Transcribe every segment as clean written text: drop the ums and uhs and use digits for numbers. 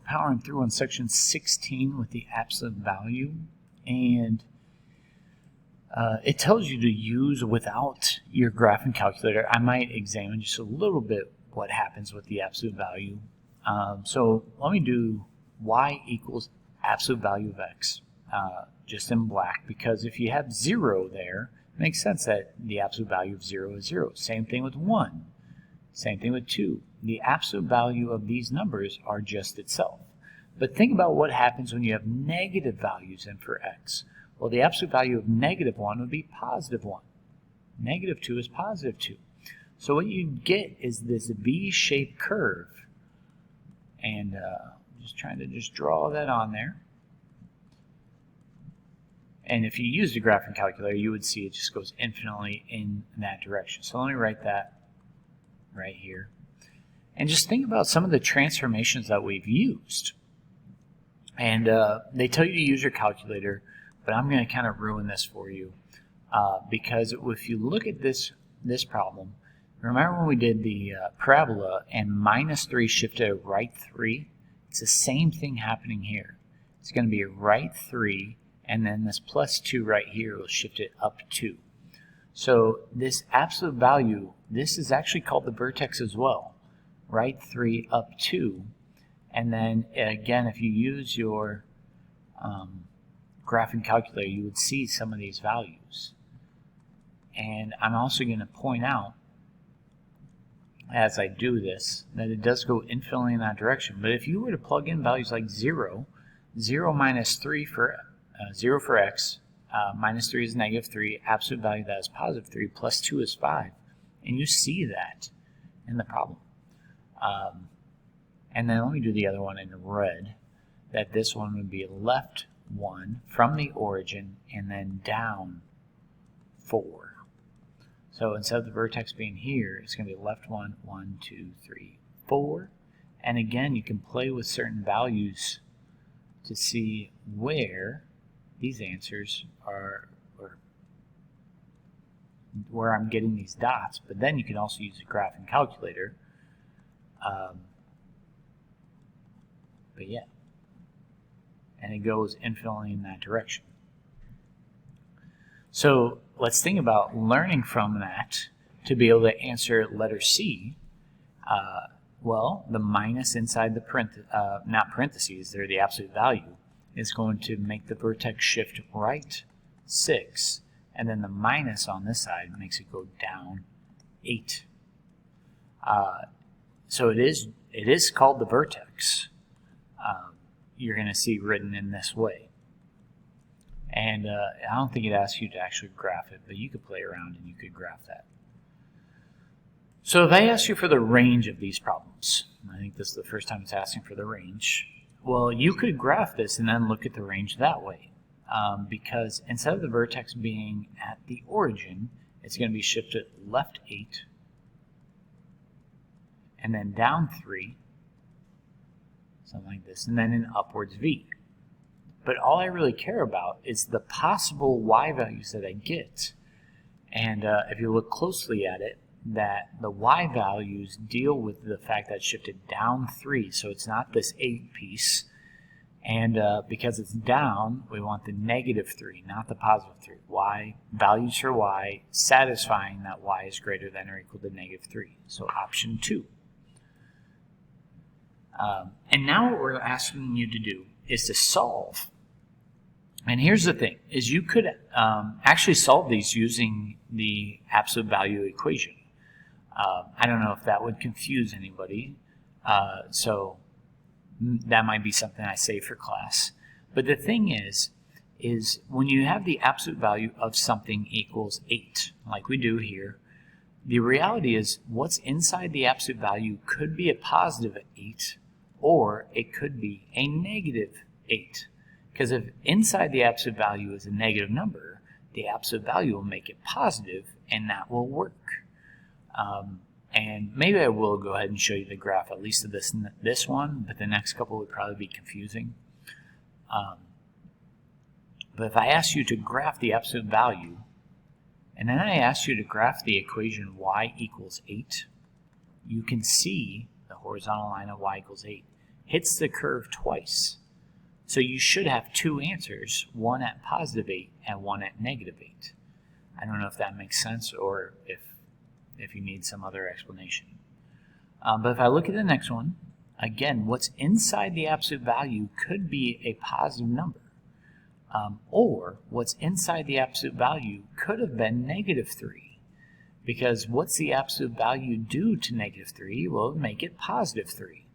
We're powering through on section 16 with the absolute value, and it tells you to use without your graphing calculator. I might examine just a little bit what happens with the absolute value. So let me do y equals absolute value of x, just in black, because if you have 0 there, it makes sense that the absolute value of 0 is 0. Same thing with 1. Same thing with 2. The absolute value of these numbers are just itself. But think about what happens when you have negative values in for x. Well, the absolute value of negative 1 would be positive 1. Negative 2 is positive 2. So what you get is this V-shaped curve. And I'm just trying to draw that on there. And if you use the graphing calculator, you would see it just goes infinitely in that direction. So let me write that right here. And just think about some of the transformations that we've used. And they tell you to use your calculator, but I'm going to kind of ruin this for you. Because if you look at this problem, remember when we did the parabola and -3 shifted a right 3? It's the same thing happening here. It's going to be a right 3, and then this +2 right here will shift it up 2. So this absolute value, this is actually called the vertex as well. Right 3 up 2. And then again, if you use your graphing calculator, you would see some of these values. And I'm also going to point out, as I do this, that it does go infinitely in that direction. But if you were to plug in values like 0, 0 minus 3 for 0 for x, -3 is -3, absolute value of that is +3, +2 is 5. And you see that in the problem. And then let me do the other one in red, that this one would be left 1 from the origin and then down 4. So instead of the vertex being here, it's going to be left 1, 1, 2, 3, 4. And again, you can play with certain values to see where these answers are, or where I'm getting these dots. But then you can also use a graphing calculator. But yeah, and it goes infinitely in that direction. So let's think about learning from that to be able to answer letter C. Well, the minus inside the not parentheses, they're the absolute value, is going to make the vertex shift right 6, and then the minus on this side makes it go down 8. So it is called the vertex. You're going to see written in this way. And I don't think it asks you to actually graph it, but you could play around and you could graph that. So if I ask you for the range of these problems, I think this is the first time it's asking for the range, well, you could graph this and then look at the range that way. Because instead of the vertex being at the origin, it's going to be shifted left 8, and then down 3, something like this, and then an upwards V. But all I really care about is the possible y values that I get. And if you look closely at it, that the y values deal with the fact that it's shifted down 3, so it's not this 8 piece. And because it's down, we want the -3, not the +3. Y, values for y, satisfying that y is greater than or equal to -3. So option 2. And now what we're asking you to do is to solve. And here's the thing, is you could actually solve these using the absolute value equation. I don't know if that would confuse anybody, so that might be something I save for class. But the thing is when you have the absolute value of something equals 8, like we do here, the reality is what's inside the absolute value could be a positive 8, or it could be a negative 8. Because if inside the absolute value is a negative number, the absolute value will make it positive, and that will work. And maybe I will go ahead and show you the graph, at least of this one, but the next couple would probably be confusing. But if I ask you to graph the absolute value, and then I ask you to graph the equation y equals 8, you can see the horizontal line of y equals 8. hits the curve twice. So you should have two answers, one at positive 8 and one at negative 8. I don't know if that makes sense or if you need some other explanation. But if I look at the next one, again, what's inside the absolute value could be a positive number. Or what's inside the absolute value could have been negative 3. Because what's the absolute value do to negative 3? Well, it would make it positive 3.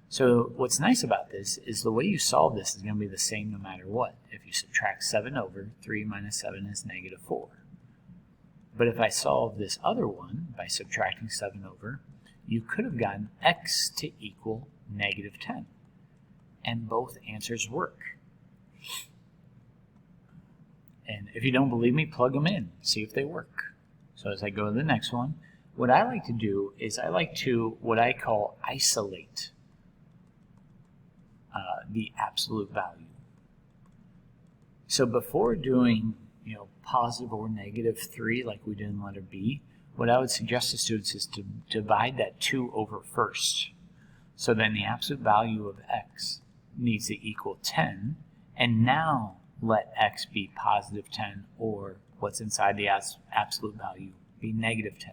So what's nice about this is the way you solve this is going to be the same no matter what. If you subtract 7 over, 3 minus 7 is negative 4. But if I solve this other one by subtracting 7 over, you could have gotten x to equal negative 10. And both answers work. And if you don't believe me, plug them in, see if they work. So as I go to the next one, what I like to do is I like to what I call isolate the absolute value. So before doing positive or negative 3 like we did in letter B, what I would suggest to students is to divide that 2 over first. So then the absolute value of x needs to equal 10, and now let x be positive 10, or what's inside the absolute value be negative 10.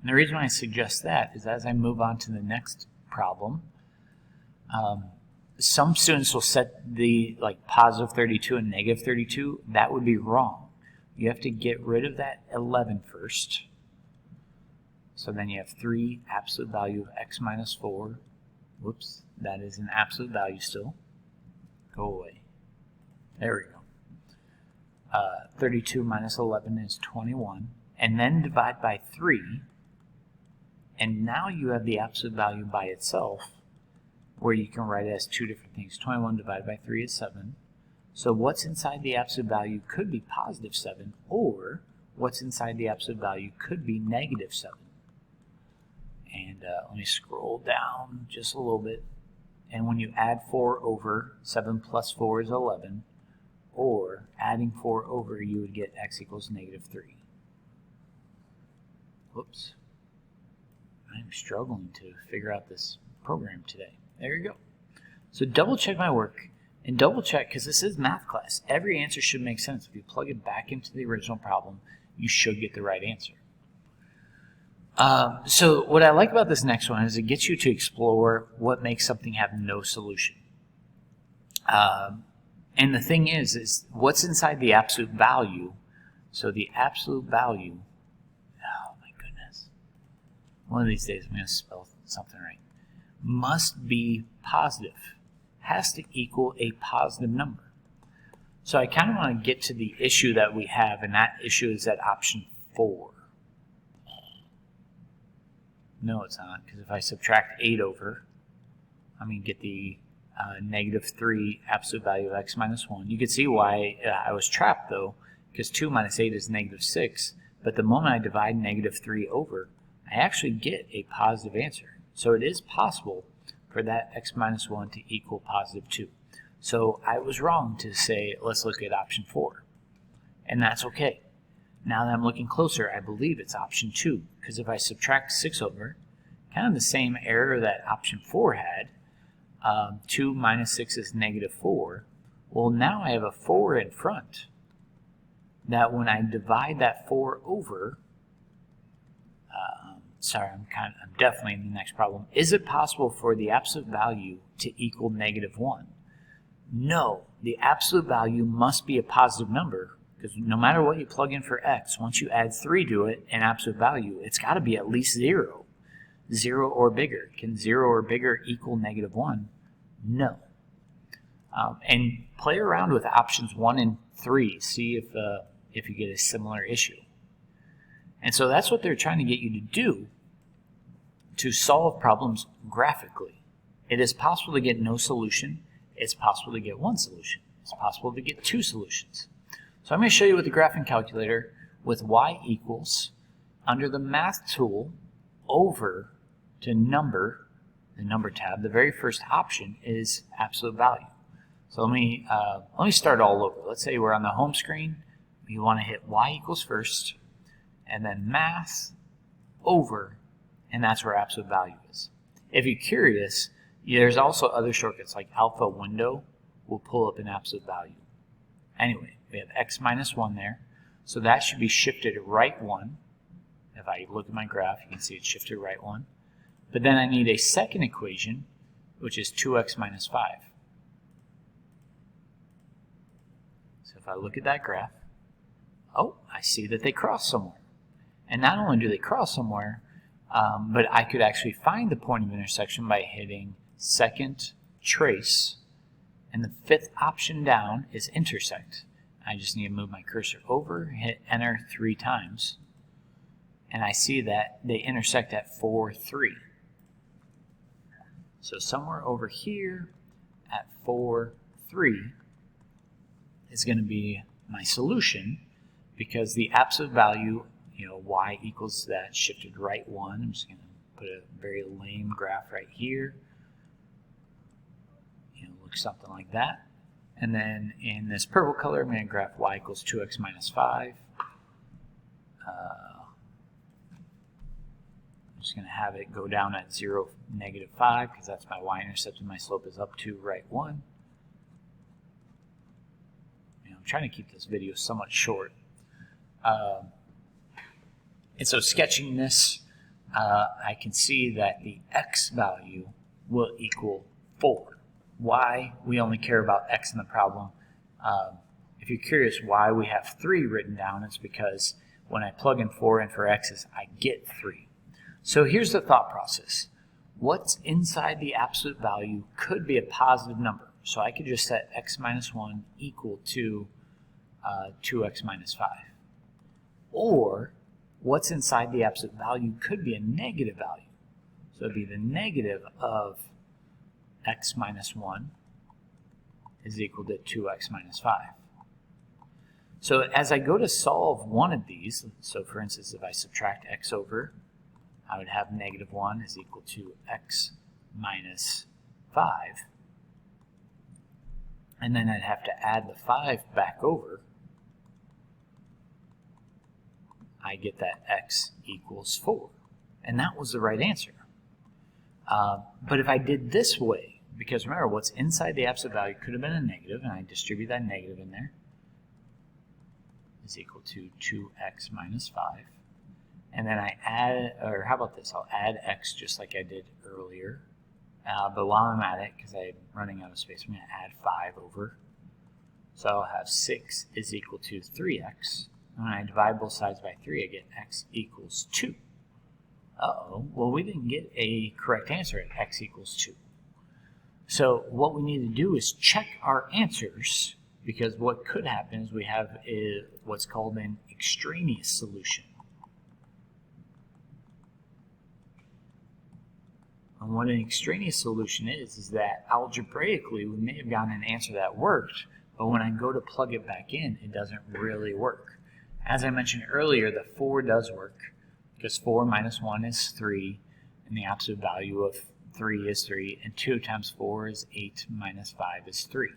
And the reason why I suggest that is as I move on to the next problem, some students will set the positive 32 and negative 32. That would be wrong. You have to get rid of that 11 first. So then you have 3 absolute value of x minus 4. Whoops, that is an absolute value still. Go away. There we go. 32 minus 11 is 21. And then divide by 3. And now you have the absolute value by itself, where you can write it as two different things. 21 divided by 3 is 7. So what's inside the absolute value could be positive 7, or what's inside the absolute value could be negative 7. And let me scroll down just a little bit. And when you add 4 over, 7 plus 4 is 11, or adding 4 over, you would get x equals negative 3. Whoops. I'm struggling to figure out this program today. There you go. So double check my work, and double check, because this is math class. Every answer should make sense. If you plug it back into the original problem, you should get the right answer. So what I like about this next one is it gets you to explore what makes something have no solution. And the thing is what's inside the absolute value. So the absolute value, oh my goodness. One of these days I'm going to spell something right. Must be positive. Has to equal a positive number. So I kind of want to get to the issue that we have, and that issue is at option 4. No, it's not, because if I subtract 8 over, I'm going to get the negative 3 absolute value of x minus 1. You can see why I was trapped, though, because 2 minus 8 is negative 6. But the moment I divide negative 3 over, I actually get a positive answer. So it is possible for that x minus 1 to equal positive 2. So I was wrong to say, let's look at option 4. And that's okay. Now that I'm looking closer, I believe it's option 2. Because if I subtract 6 over, kind of the same error that option 4 had, 2 minus 6 is negative 4. Well, now I have a 4 in front. That when I divide that 4 over, I'm definitely in the next problem. Is it possible for the absolute value to equal negative 1? No, the absolute value must be a positive number, because no matter what you plug in for x, once you add 3 to it in absolute value, it's got to be at least 0. 0 or bigger. Can 0 or bigger equal negative 1? No. And play around with options 1 and 3. See if you get a similar issue. And so that's what they're trying to get you to do, to solve problems graphically. It is possible to get no solution. It's possible to get one solution. It's possible to get 2 solutions. So I'm going to show you with the graphing calculator with y equals, under the math tool, over to number, the number tab. The very first option is absolute value. So let me start all over. Let's say we're on the home screen. You want to hit y equals first, and then math over, and that's where absolute value is. If you're curious, there's also other shortcuts like alpha window will pull up an absolute value. Anyway, we have x minus 1 there. So that should be shifted right 1. If I look at my graph, you can see it's shifted right 1. But then I need a second equation, which is 2x minus 5. So if I look at that graph, oh, I see that they cross somewhere. And not only do they cross somewhere, but I could actually find the point of intersection by hitting second trace, and the fifth option down is intersect. I just need to move my cursor over, hit enter 3 times, and I see that they intersect at 4, 3. So somewhere over here at 4, 3 is going to be my solution, because the absolute value, y equals that shifted right 1. I'm just going to put a very lame graph right here. Look something like that. And then in this purple color, I'm going to graph y equals 2x minus 5. I'm just going to have it go down at 0, negative 5, because that's my y-intercept and my slope is up to right 1. I'm trying to keep this video somewhat short. And so sketching this, I can see that the x value will equal 4. Why? We only care about x in the problem. If you're curious why we have 3 written down, it's because when I plug in 4 in for x's, I get 3. So here's the thought process. What's inside the absolute value could be a positive number. So I could just set x minus 1 equal to 2x minus 5. Or what's inside the absolute value could be a negative value. So it'd be the negative of x minus 1 is equal to 2x minus 5. So as I go to solve one of these, so for instance, if I subtract x over, I would have negative 1 is equal to x minus 5. And then I'd have to add the 5 back over. I get that x equals 4. And that was the right answer. But if I did this way, because remember, what's inside the absolute value could have been a negative, and I distribute that negative in there, is equal to 2x minus 5. And then I add, or how about this? I'll add x just like I did earlier. But while I'm at it, because I'm running out of space, I'm going to add 5 over. So I'll have 6 is equal to 3x. And when I divide both sides by 3, I get x equals 2. Uh-oh, well, we didn't get a correct answer at x equals 2. So what we need to do is check our answers, because what could happen is we have what's called an extraneous solution. And what an extraneous solution is that algebraically we may have gotten an answer that worked, but when I go to plug it back in, it doesn't really work. As I mentioned earlier, the 4 does work, because 4 minus 1 is 3, and the absolute value of 3 is 3, and 2 times 4 is 8, minus 5 is 3.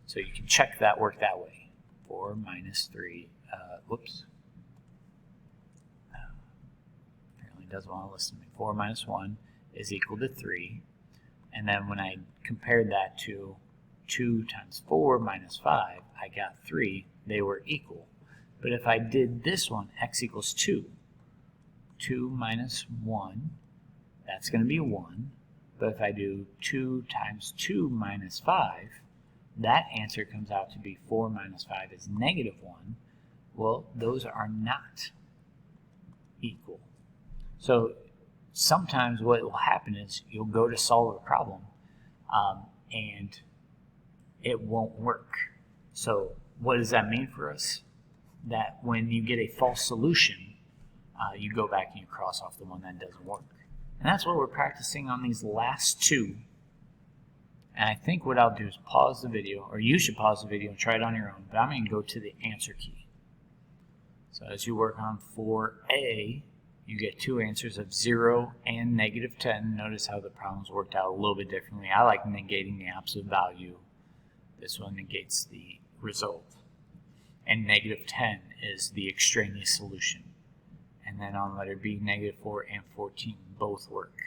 So you can check that work that way. 4 minus 3, apparently doesn't want to listen to me. 4 minus 1 is equal to 3, and then when I compared that to 2 times 4 minus 5, I got 3. They were equal. But if I did this one, x equals 2, 2 minus 1, that's going to be 1. But if I do 2 times 2 minus 5, that answer comes out to be 4 minus 5 is negative 1. Well, those are not equal. So sometimes what will happen is you'll go to solve a problem and it won't work. So what does that mean for us? That when you get a false solution, you go back and you cross off the one that doesn't work. And that's what we're practicing on these last 2. And I think what I'll do is pause the video, or you should pause the video and try it on your own, but I'm going to go to the answer key. So as you work on 4A, you get 2 answers of 0 and negative 10. Notice how the problems worked out a little bit differently. I like negating the absolute value. This one negates the result. And negative 10 is the extraneous solution. And then on letter B, negative 4 and 14 both work.